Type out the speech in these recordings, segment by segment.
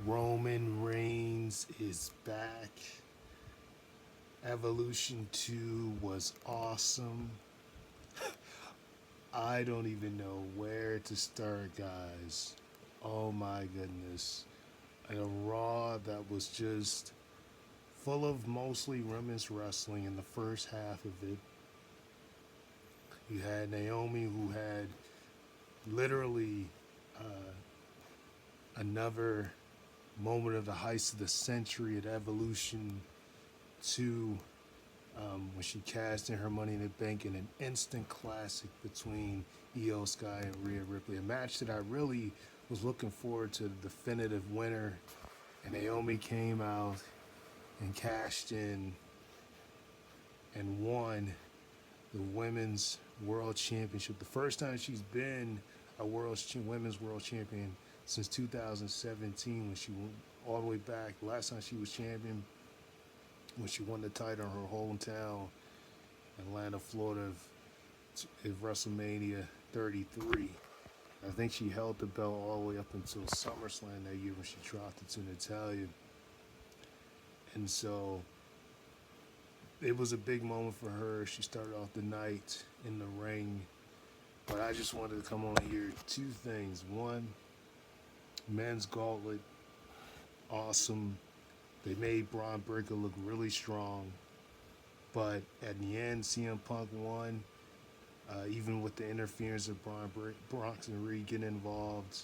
Roman Reigns is back. Evolution 2 was awesome. I don't even know where to start, guys. Oh my goodness. A Raw that was just full of mostly women's wrestling in the first half of it. You had Naomi, who had literally another moment of the heist of the century at Evolution 2 when she cashed in her Money in the Bank in an instant classic between Io Sky and Rhea Ripley. A match that I really was looking forward to the definitive winner. And Naomi came out and cashed in and won the Women's World Championship. The first time she's been a women's world champion since 2017 when she went all the way back. Last time she was champion when she won the title in her hometown, Atlanta, Florida, at WrestleMania 33. I think she held the belt all the way up until SummerSlam that year when she dropped it to Natalya. And so it was a big moment for her. She started off the night in the ring. But I just wanted to come on here. Two things. One, men's gauntlet, awesome. They made Braun Breaker look really strong. But at the end, CM Punk won. Even with the interference of Bronx and Reed getting involved.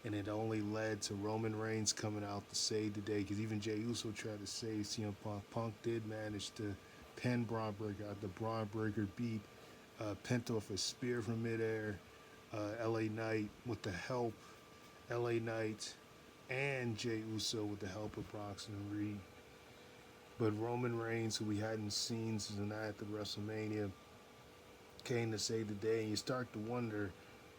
And it only led to Roman Reigns coming out to save the day. Because even Jey Uso tried to save CM Punk. Punk did manage to pin Braun Breaker out. The Braun Breaker beat pent off a spear from midair. LA Knight with the help. LA Knight and Jey Uso with the help of Bronx and Reed. But Roman Reigns, who we hadn't seen since the night at the WrestleMania, came to save the day, and you start to wonder,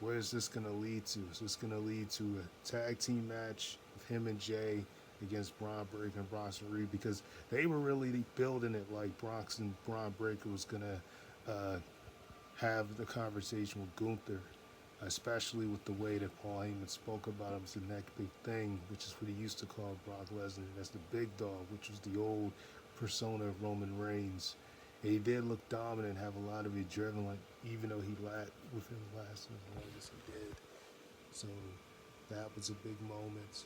where is this going to lead to? Is this going to lead to a tag team match of him and Jay against Braun Breaker and Bronx and Reed? Because they were really building it like Bronx and Braun Breaker was going to have the conversation with Gunther, especially with the way that Paul Heyman spoke about him as the next big thing, which is what he used to call Brock Lesnar. That's the big dog, which was the old persona of Roman Reigns. And he did look dominant, have a lot of adrenaline, even though he lacked within the last as long as he did. So that was a big moment.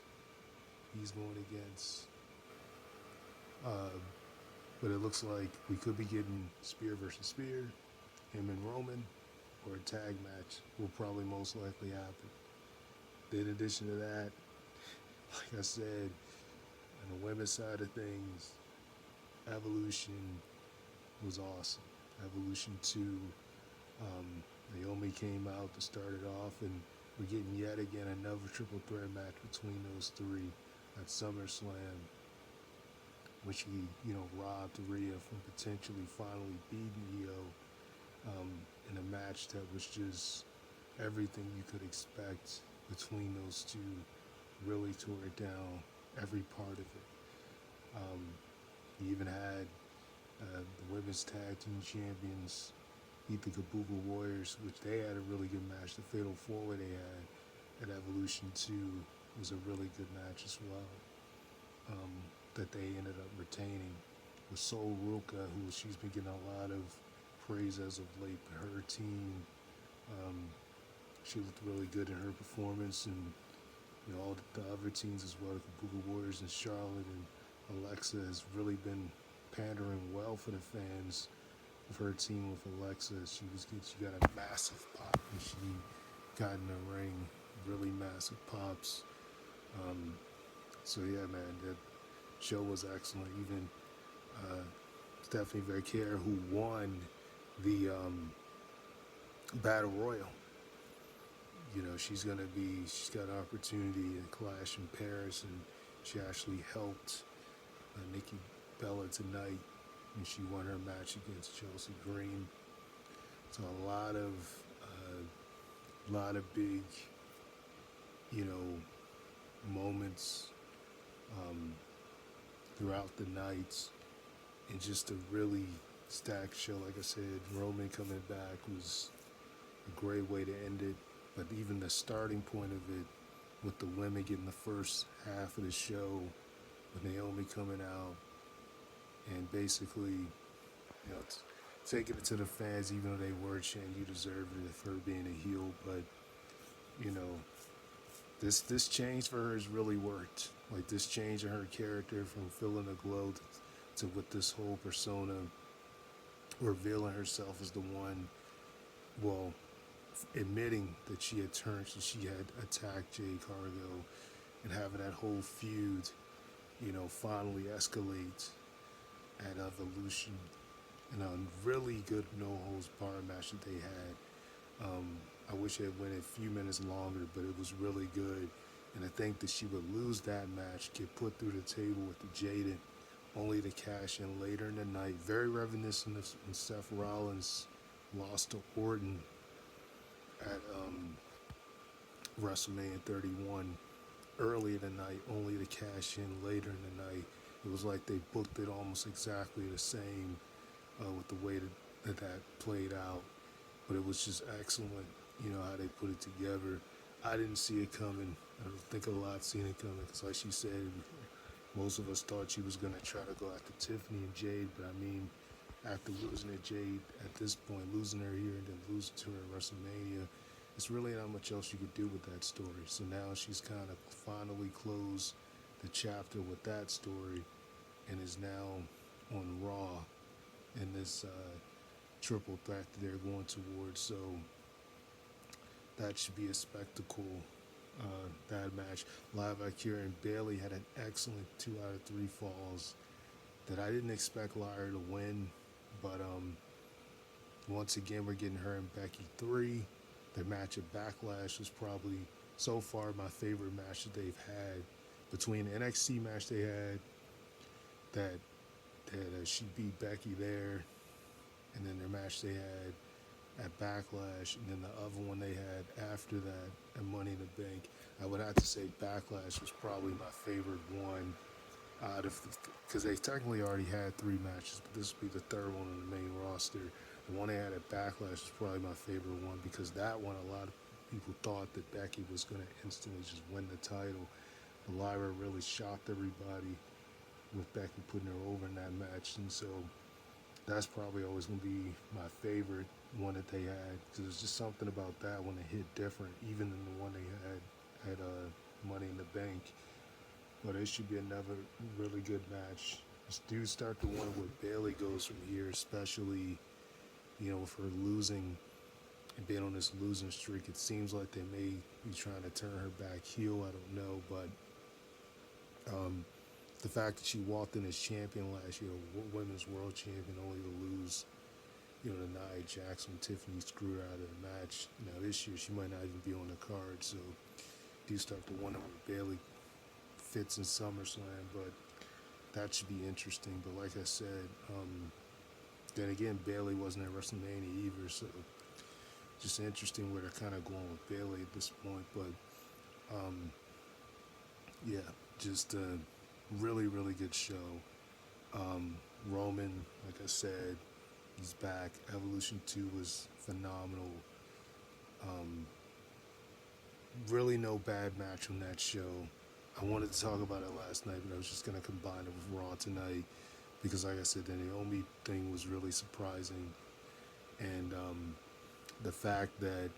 He's going against. But it looks like we could be getting Spear versus Spear, him and Roman, or a tag match will probably most likely happen. Then in addition to that, like I said, on the women's side of things, Evolution was awesome. Evolution 2, Naomi came out to start it off, and we're getting yet again another triple threat match between those three at SummerSlam, which he, robbed Rhea from potentially finally beating Io in a match that was just everything you could expect between those two. Really tore it down, every part of it. He even had the women's tag team champions beat the Kabuki Warriors, which they had a really good match. The Fatal 4-Way they had at Evolution 2 was a really good match as well, that they ended up retaining. With Sol Ruka, who she's been getting a lot of praise as of late, but her team, she looked really good in her performance, and all the other teams as well, the Kabuki Warriors and Charlotte and Alexa has really been pandering well for the fans of her team with Alexa. She got a massive pop when she got in the ring, really massive pops. So yeah, man, that show was excellent. Even Stephanie Vercaer, who won the Battle Royal, she's got an opportunity to clash in Paris, and she actually helped Nikki Bella tonight, and she won her match against Chelsea Green. So a lot of big, moments throughout the night, and just a really stacked show. Like I said, Roman coming back was a great way to end it. But even the starting point of it, with the women getting the first half of the show, with Naomi coming out and basically, taking it to the fans, even though they were chanting, "You deserve it" for her being a heel. But you know, this change for her has really worked. Like this change in her character from feeling a glow to with this whole persona, revealing herself as the one, well, admitting that she had turned, she had attacked Jade Cargill, and having that whole feud, finally escalate at Evolution in a really good no holds barred match that they had. I wish it went a few minutes longer, but it was really good. And I think that she would lose that match, get put through the table with the Jaden, only to cash in later in the night. Very reminiscent of when Seth Rollins lost to Orton at WrestleMania 31 early in the night, only to cash in later in the night. It was like they booked it almost exactly the same with the way that played out. But it was just excellent, how they put it together. I didn't see it coming. I don't think a lot seen it coming because, like she said, most of us thought she was going to try to go after Tiffany and Jade. But I mean, after losing to Jade at this point, losing her here and then losing to her at WrestleMania, it's really not much else you could do with that story. So now she's kind of finally closed the chapter with that story and is now on Raw in this triple threat that they're going towards. So that should be a spectacle. That match. Live Akira and Bailey had an excellent 2 out of 3 falls that I didn't expect Lyra to win. But once again, we're getting her and Becky 3. Their match at Backlash was probably so far my favorite match that they've had. Between the NXT match they had, that she beat Becky there, and then their match they had at Backlash, and then the other one they had after that at Money in the Bank. I would have to say Backlash was probably my favorite one out of because they technically already had 3 matches, but this would be the third one on the main roster. The one they had at Backlash was probably my favorite one because that one, a lot of people thought that Becky was going to instantly just win the title. But Lyra really shocked everybody with Becky putting her over in that match, and so that's probably always going to be my favorite one that they had because there's just something about that one that hit different, even than the one they had Money in the Bank. But it should be another really good match. Just do start to wonder where Bailey goes from here, especially, with her losing and being on this losing streak. It seems like they may be trying to turn her back heel. I don't know, but the fact that she walked in as champion last year, women's world champion, only to lose, to Nia Jax when Tiffany screwed her out of the match. Now this year she might not even be on the card, so do start to wonder where Bailey fits in SummerSlam, but that should be interesting. But like I said, then again, Bailey wasn't at WrestleMania either, so just interesting where they're kind of going with Bailey at this point. But yeah, just a really, really good show. Roman, like I said, he's back. Evolution 2 was phenomenal. Really no bad match on that show. I wanted to talk about it last night, but I was just going to combine it with Raw tonight because, like I said, the Naomi thing was really surprising. And the fact that,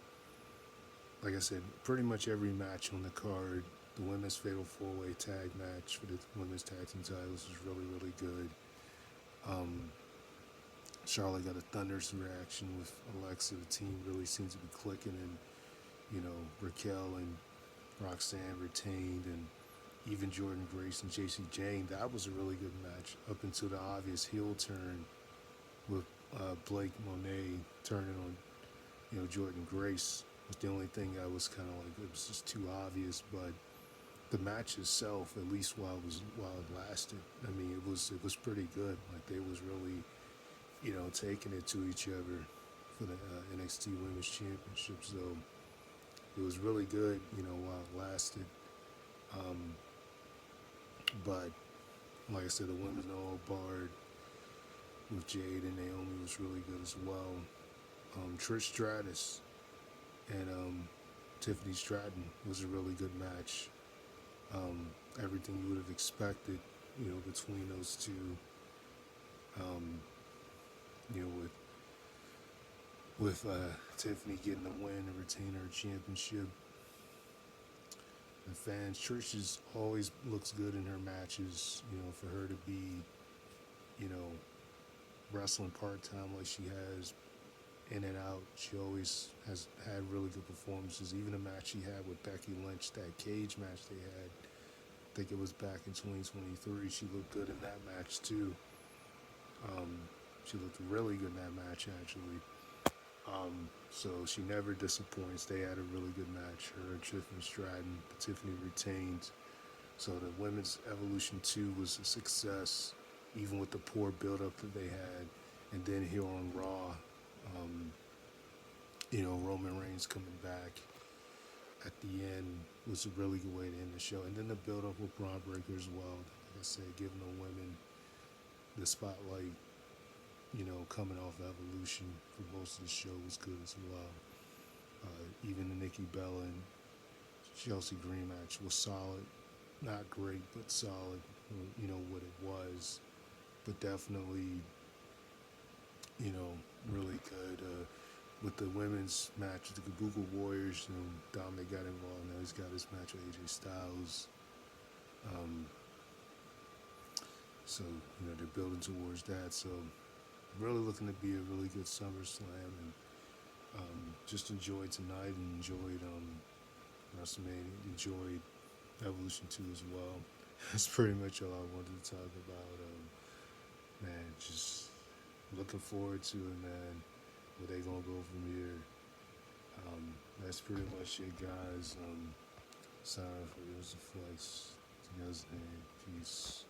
like I said, pretty much every match on the card, the women's fatal 4-way tag match for the women's tag team titles was really, really good. Charlotte got a thunderous reaction with Alexa. The team really seems to be clicking, and Raquel and Roxanne retained, and even Jordan Grace and JC Jane. That was a really good match up until the obvious heel turn with Blake Monet turning on Jordan Grace. Was the only thing I was kind of like, it was just too obvious. But the match itself, at least while it lasted, I mean, it was pretty good. Like they was really taking it to each other for the NXT Women's Championship. So it was really good, while it lasted. But like I said, the women's all barred with Jade and Naomi was really good as well. Trish Stratus and Tiffany Stratton was a really good match. Everything you would have expected, between those two. Um, with Tiffany getting the win and retaining her championship. The fans, Trish always looks good in her matches. For her to be, you know, wrestling part time like she has, in and out, she always has had really good performances. Even the match she had with Becky Lynch, that cage match they had, I think it was back in 2023. She looked good in that match too. Um, she looked really good in that match actually. So she never disappoints. They had a really good match. Her and Tiffany Stratton. Tiffany retained. So the women's Evolution 2 was a success, even with the poor build-up that they had. And then here on Raw, um, Roman Reigns coming back at the end was a really good way to end the show. And then the build-up with Braun Breaker as well. Like I said, giving the women the spotlight, coming off Evolution for most of the show was good as well. Even the Nikki Bella and Chelsea Green match was solid. Not great, but solid. What it was. But definitely, really good. With the women's match, the Kabuki Warriors, Dominic got involved. Now he's got his match with AJ Styles. So, they're building towards that. So, really looking to be a really good SummerSlam. And just enjoyed tonight and enjoyed WrestleMania, enjoyed Evolution 2 as well. That's pretty much all I wanted to talk about. Man, just looking forward to it, man. Where they gonna go from here? That's pretty much it, guys. Sorry for this flex. You guys, peace.